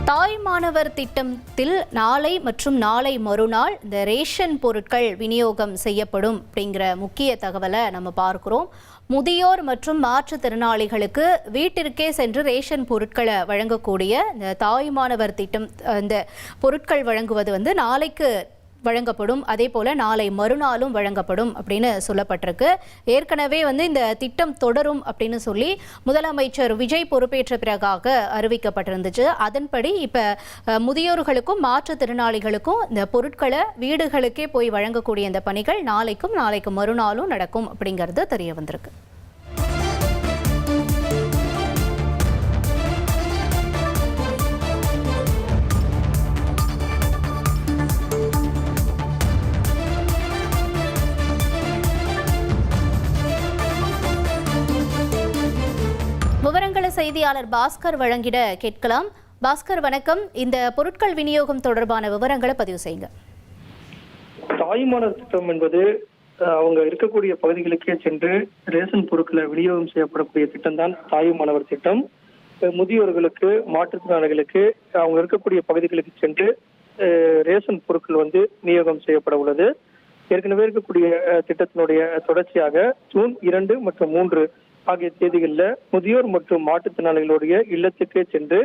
தாய் மாணவர் திட்டத்தில் நாளை மற்றும் நாளை மறுநாள் இந்த ரேஷன் பொருட்கள் விநியோகம் செய்யப்படும் அப்படிங்கிற முக்கிய தகவலை நம்ம பார்க்கிறோம். முதியோர் மற்றும் மாற்றுத்திறனாளிகளுக்கு வீட்டிற்கே சென்று ரேஷன் பொருட்களை வழங்கக்கூடிய இந்த தாய் மாணவர் திட்டம், இந்த பொருட்கள் வழங்குவது நாளைக்கு வழங்கப்படும். அதே போல நாளை மறுநாளும் வழங்கப்படும் அப்படின்னு சொல்லப்பட்டிருக்கு. ஏற்கனவே இந்த திட்டம் தொடரும் அப்படின்னு சொல்லி முதலமைச்சர் விஜய் பொறுப்பேற்ற பிறகாக அறிவிக்கப்பட்டிருந்துச்சு. அதன்படி இப்ப முதியோர்களுக்கும் மாற்றுத்திறனாளிகளுக்கும் இந்த பொருட்களை வீடுகளுக்கே போய் வழங்கக்கூடிய இந்த பணிகள் நாளைக்கு மறுநாளும் நடக்கும் அப்படிங்கிறது தெரிய வந்திருக்கு. விவரங்களை செய்தியாளர் பாஸ்கர் வழங்கிட கேட்கலாம். பாஸ்கர் வணக்கம். இந்த பொருட்கள் விநியோகம் தொடர்பான விவரங்களை பதிவு செய்யுங்க. தாய்மானவர் திட்டம் என்பது அவங்க இருக்கக்கூடிய பகுதிகளுக்கே சென்று ரேஷன் பொருட்களை விநியோகம் செய்யப்படக்கூடிய திட்டம் தான் தாய்மானவர் திட்டம். முதியோர்களுக்கு, மாற்றுத்திறனாளிகளுக்கு அவங்க இருக்கக்கூடிய பகுதிகளுக்கு சென்று ரேஷன் பொருட்கள் விநியோகம் செய்யப்பட உள்ளது. ஏற்கனவே இருக்கக்கூடிய திட்டத்தினுடைய தொடர்ச்சியாக ஜூன் 2 மற்றும் 3 ஆகிய தேதிகளில் முதியோர் மற்றும் மாற்றுத்திறனாளிகளுடைய இல்லத்துக்கே சென்று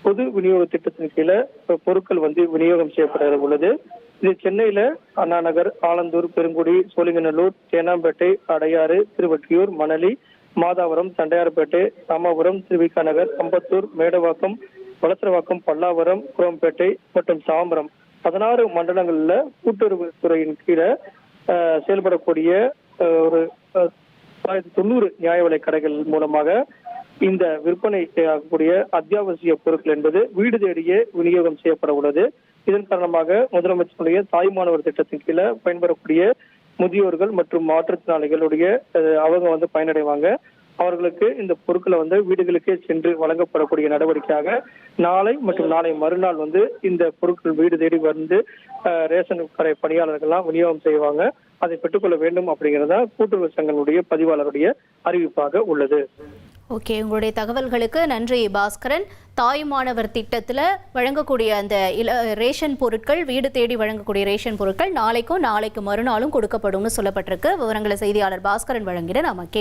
பொது விநியோக திட்டத்தின் கீழே பொருட்கள் விநியோகம் செய்யப்பட உள்ளது. இது சென்னையில அண்ணா நகர், ஆலந்தூர், பெருங்குடி, சோழிங்கநல்லூர், தேனாம்பேட்டை, அடையாறு, திருவொற்றியூர், மணலி, மாதாவரம், தண்டையார்பேட்டை, ராமாபுரம், திருவிக நகர், அம்பத்தூர், மேடவாக்கம், வளசரவாக்கம், பல்லாவரம், குரோம்பேட்டை மற்றும் தாம்பரம் 16 மண்டலங்கள்ல கூட்டுறவுத்துறையின் கீழே செயல்படக்கூடிய ஒரு 90 நியாய விலை கடைகள் மூலமாக இந்த விற்பனை செய்யக்கூடிய அத்தியாவசிய பொருட்கள் என்பது வீடு தேடியே விநியோகம் செய்யப்பட உள்ளது. இதன் காரணமாக முதலமைச்சருடைய தாய்மானவர் திட்டத்தின் கீழே பயன்பெறக்கூடிய முதியோர்கள் மற்றும் மாற்றுத்திறனாளிகளுடைய அவங்க பயனடைவாங்க. அவர்களுக்கு இந்த பொருட்களை வீடுகளுக்கே சென்று வழங்கப்படக்கூடிய நடவடிக்கையாக நாளை மற்றும் நாளை மறுநாள் இந்த பொருட்கள் வீடு தேடி ரேஷன் கடை பணியாளர்கள்லாம் விநியோகம் செய்வாங்க. அதை பெற்றுக்கொள்ள வேண்டும் அப்படிங்கிறதா கூட்டுறவு சங்கங்களுடைய பதிவாளருடைய அறிவிப்பாக உள்ளது. ஓகே, உங்களுடைய தகவல்களுக்கு நன்றி பாஸ்கரன். தாய் மாணவர் திட்டத்தில் வழங்கக்கூடிய அந்த ரேஷன் பொருட்கள், வீடு தேடி வழங்கக்கூடிய ரேஷன் பொருட்கள் நாளைக்கு மறுநாளும் கொடுக்கப்படும் சொல்லப்பட்டிருக்கு. விவரங்களை செய்தியாளர் பாஸ்கரன் வழங்கிட நாம கேட்டோம்.